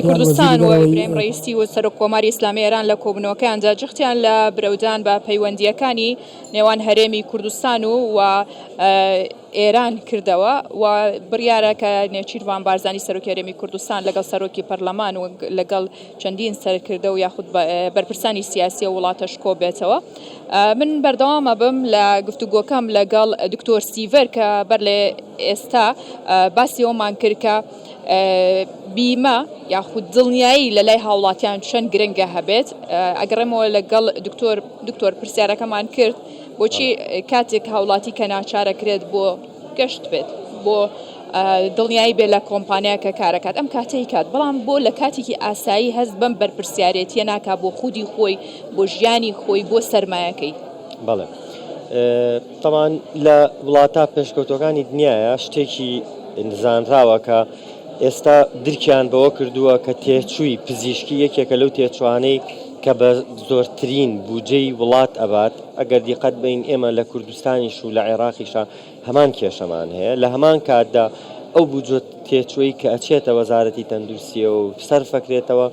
کوردستان و ئیبراهیم ڕئیسی و سەرۆک کۆماری ئیسلامی ئێران لە کۆبوونەوەکاندا جەختیان لە برەودان بە پەیوەندیەکانی نێوان هەرێمی کوردستان و ئێران کردەوە و بڕیارە کە نێچیروان بارزانی سەرۆکی هەرێمی کوردستان لەگەڵ سەرۆکی پەرلەمان و لەگەڵ چەندین سەرکردە و یاخود بەرپرسانی سیاسی و وڵاتەش کۆ بێتەوە. من بەردەوامە بم لە گفتوگۆکەم لەگەڵ دکتۆر سیڤەر کە بەر لە ئێستا باسی ئەومان کرد کە بیمە یاخود دڵنیایی لە لای هاوڵاتیان چەند گرنگە هەبێت. ئەگەڕێمەوە لەگەڵ دکتۆر پرسیارەکەمان کرد بۆچی کاتێک هاوڵاتی کە ناچارەکرێت بۆ گەشت بێت بۆ دڵنیایی بێت لە کۆمپانیاکە کارەکات ئەم کاتەی کات، بەڵام بۆ لە کاتێکی ئاسایی هەست بەم بەرپرسیارەتیە ناکا بۆ خودی خۆی بۆ ژیانی خۆی بۆ سەرمایەکەی. بەڵێ تەمان لە وڵاتە پێشکەوتەکانی دنیاە شتێکی نزانراوە کە ئێستا درکیان بەوە کردووە کە تێچووی پزیشکی یەکێکە لەو تێچوانەی کە بە زۆرترین بودجەی وڵات ئەبات. ئەگەر دیقەت بین ئێمە لە کوردستانیش و لە عێراقیشە هەمان کێشەمان هەیە. لە هەمان کاتدا ئەو بودجە تێچووی کە ئەچێتە وەزارەتی تەندروستیە و سەرفەکرێتەوە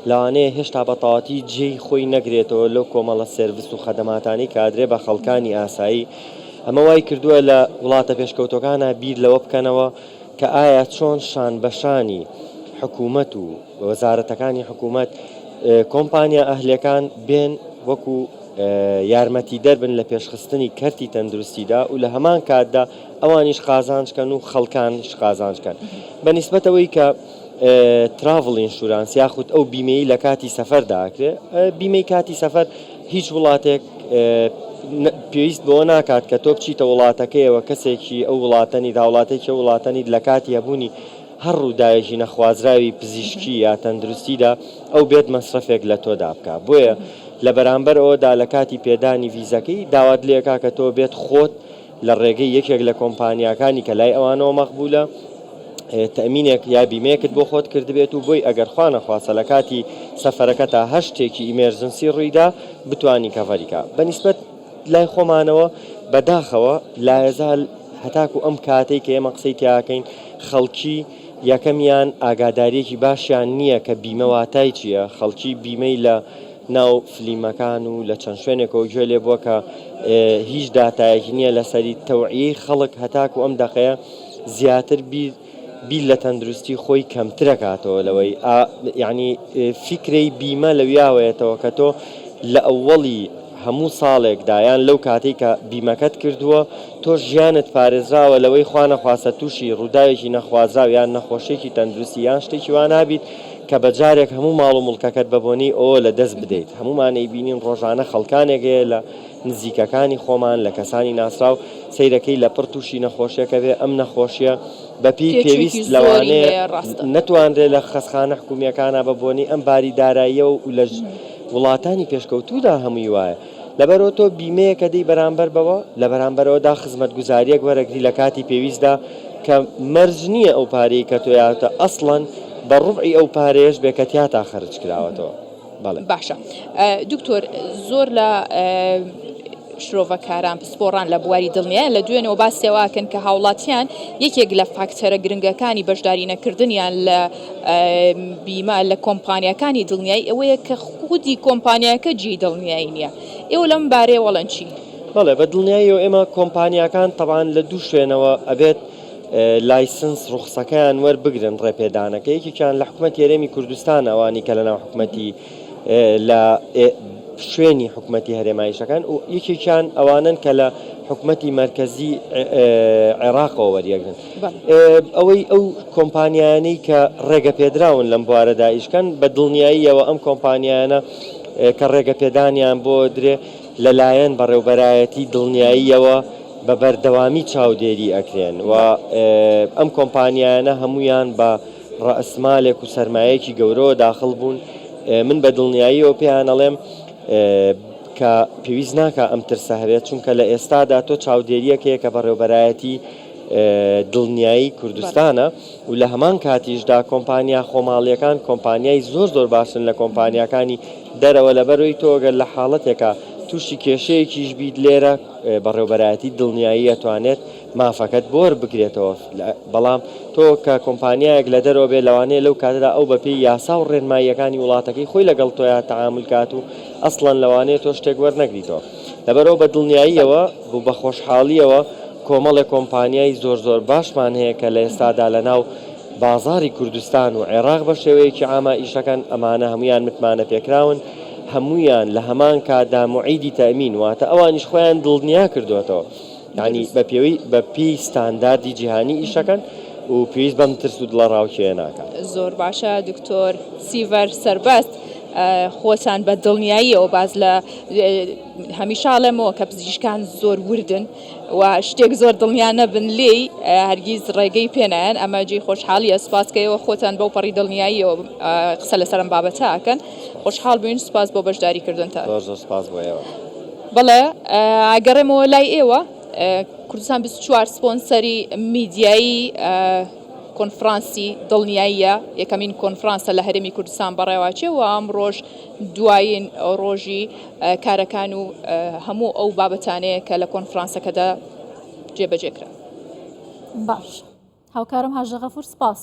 لەوانەیە هێشتا بەتەواتی جێی خۆی نەگرێتەوە لەو کۆمەڵە سێرڤیس و خەدەماتانی کە ئادرێ بە خەڵکانی ئاسایی. ئەمە وای کردووە لە وڵاتە پێشکەوتەکانە بیر لەوە بکەنەوە کە ئایا چۆن شان بەشانی حکوومەت و وەزارەتەکانی حکوومەت کۆمپانیا ئەهلەکان بێن وەکو یارمەتی دەربن لە پێشخستنی کەرتی تەندروستیدا و لە هەمان کاتدا ئەوانیش قازانجکەن و خەڵکانش قازانجکەن. بەنسبەتەوەی کە تراڤڵ ئینشورانس یاخود ئەو بیمەی لە کاتی سەفەرداکرێ، بیمەی کاتی سەفەر هیچ وڵاتێک پێویست بۆ ناکات کە تۆ بچیتە وڵاتەکەیەوە کەسێکی ئەو وڵاتەنی داوڵاتێکی وڵاتەنی لە کاتی هەبوونی هەر ڕووداوێکی نەخوازراوی پزیشکی یا تەندروستیدا ئەو بێت مەسرفێک لە تۆدا بکە. بۆیە لە بەرامبەر ئەوەدا لە کاتی پێدانی ڤیزەکەی داوات لێکا کە تۆ بێت خۆت لە ڕێگەی یەکێک لە کۆمپانیاکانی کە لای ئەوانەوە مەقبولە تەمینێک یا بیمەیەکت بۆ خۆت کردبێت و بۆی ئەگەر خوا نەخواسە لە کاتی سەفەرەکە تا هەشتێکی ئیمێرجنسی ڕوویدا بتوانی کەڤەریکا. بەنسبەت لای خۆمانەوە بەداخەوە لایەزال هەتاکو ئەم کاتەی کە ئێمە قسەی تیاکەین خەڵکی یەکەمیان ئاگاداریەکی باشیان نییە کە بیمە واتای چییە. خەڵکی بیمەی لە ناو فلیمەکان و لە چەند شوێنێکەوە گوێ لێ بووە کە هیچ داتایەکی نییە لەسەری تەوعیەی خەڵک هەتاکو ئەم دەقەیە زیاتر بیر لە تەندروستی خۆی کەمترەکاتەوە لەوەی یعنی فیکرەی بیمە لەویاوەیەتەوە کە تۆ لە ئەوەڵی هەموو ساڵێکدا یان لەو کاتێک کە بیمەکەت کردووە تۆ ژیانت پارێزراوە لەوەی خوا نەخواسە تووشی ڕووداوێکی نەخوازراو یان نەخۆشیێکی تەندروستی یان شتێکی وان نابیت کە بە جارێک هەموو ماڵ و مڵکەکەت بەبوونی ئەوە لە دەست بدەیت. هەمومانەی بینین ڕۆژانە خەڵکانێکەیە لە نزیکەکانی خۆمان لە کەسانی ناسراو سەیرەکەی لە پڕ تووشی نەخۆشیەکە بێ ئەم نەخۆشیە بەپی پێویست لەوانەیە نەتوانرێت لە خەسخانە حکومیەکانە بەبوونی ئەم باری داراییە و لە وڵاتانی پێشکەوتوودا هەمووی وایە. لەبەرەوە تۆ بیمەیەکە دەی بەرامبەر بەوە لە بەرامبەرەوەدا خزمەتگوزاریەک وەرەگری لە کاتی پێویستدا کە مەرج نییە ئەو پارەی کە تۆ یاوتە ئەسڵەن بە ڕوبعی ئەو پارەیەش بێ کە تیاتا خەرج کراوەتەوە. بەڵێ باشە. دکتۆر زۆر لە شرۆڤەکاران پسپۆڕان لە بواری دڵنیایە لە دوێنەوە باسیێواکەن کە هاوڵاتیان یەکێک لە فاکتەرە گرنگەکانی بەشداری نەکردنیان لە بیمە لە کۆمپانیەکانی دڵنیایی ئەوەیە کە خودی کۆمپانیاکە جێی دڵنیایی نییە. ئێوە لەم بارەیە وەڵەن چی؟ بەڵێ بە دڵنیاییەوە ئێمە کۆمپانیەکان تەبان لە دوو شوێنەوە ئەبێت لایسنس ڕوخسەکەیان وەربگرن ڕێپێدانەکە. یەکێکیان لە حکوومەتی هەرێمی کوردستان ئەوانی کە لەناو حکوومەتی لە شوێنی حکوومەتی هەرێمایشەکان و یەکێکیان ئەوانن کە لە حکوومەتی مەرکەزی عێراقەوە وەریەگرن. ئەوەی ئەو کۆمپانیانەی کە ڕێگە پێدراون لەم بوارە داعیشکەن بە دڵنیاییەوە ئەم کۆمپانیانە کە ڕێگە پێدانیان بۆ درێ لەلایەن بەڕێوبەرایەتی دڵنیاییەوە بە بەردەوامی چاودێری ئەکرێن و ئەم کۆمپانیانە هەمویان بە ڕەئسمالێک و سەرمایەکی گەورەوە داخل بوون. من بە دڵنیاییەوە پێیان ئەڵێم کە پێویست ناکە ئەم ترسە هەبێت، چونکە لە ئێستادا تۆ چاودێریەکەیە کە بەڕێوبەرایەتی دڵنیایی کوردستانە و لە هەمان کاتیشدا کۆمپانیا خۆماڵیەکان کۆمپانیای زۆر باشن لە کۆمپانیەکانی دەرەوە لەبەرەوەی تۆگەر لە حاڵەتێکە تووشی کێشەیەکیش بیت لێرە بەڕێوبەرایەتی دڵنیایی ئەتوانێت مافەکەت بۆر بگرێتەوە بەڵام تۆ کە کۆمپانیایەک لە دەرەوە بێ لەوانەیە لەو کاتەدا ئەو بەپێی یاسا و ڕێنماییەکانی وڵاتەکەی خۆی لەگەڵ تۆیان تەعامل کات و ئەسڵەن لەوانەیە تۆ شتێک وەرنەگریتەوە لەبەرەوە بە دڵنیاییەوە بوو بە خۆشحاڵیەوە کۆمەڵێک کۆمپانیای زۆر باشمان هەیە کە لە ئێستادا لەناو بازاری کوردستان و عێراق بە شێوەیەکی عامە ئیشەکەن ئەمانە هەمویان متمانە پێکراون هەمویان لە هەمان کاتدا موعیدی تەمین واتە ئەوانیش خۆیان دڵنیا کردوێتەوە ینی بە پێی ستانداردی جیهانی ئیشەکەن و پێویست بەم ترس و دڵە ڕاوکێ ناکات. زۆر باشە دکتۆر سیڤەر سەربەست خۆتان بە دڵنیاییەوە باز لە هەمیشاڵێمەوە کە پزیشکان زۆر وردن و شتێک زۆر دڵنیا نەبن لێی هەرگیز ڕێگەی پێنایەن ئەمە جێی خۆشحاڵیە سوپاسکەیەوە خۆتان بەو پەڕی دڵنیاییەوە قسە لەسەرم بابەتاکەن خۆشحاڵ بووین سوپاس بۆ بەشداری کردنتان زۆر سوپاس بۆ ئێوە. بەڵێ ئەگەڕێمەوە لای ئێوە کوردستان 24 سپۆنسەری میدیایی کۆنفرانسی دڵنیاییە یەکەمین کۆنفرانسە لە هەرێمی کوردستان بەڕێواچێ و ئەم ڕۆژ دوایین ڕۆژی کارەکان و هەموو ئەو بابەتانەیە کە لە کۆنفرانسەکەدا جێبەجێکرا. باش هاوکارم هاژە غەفور سپاس.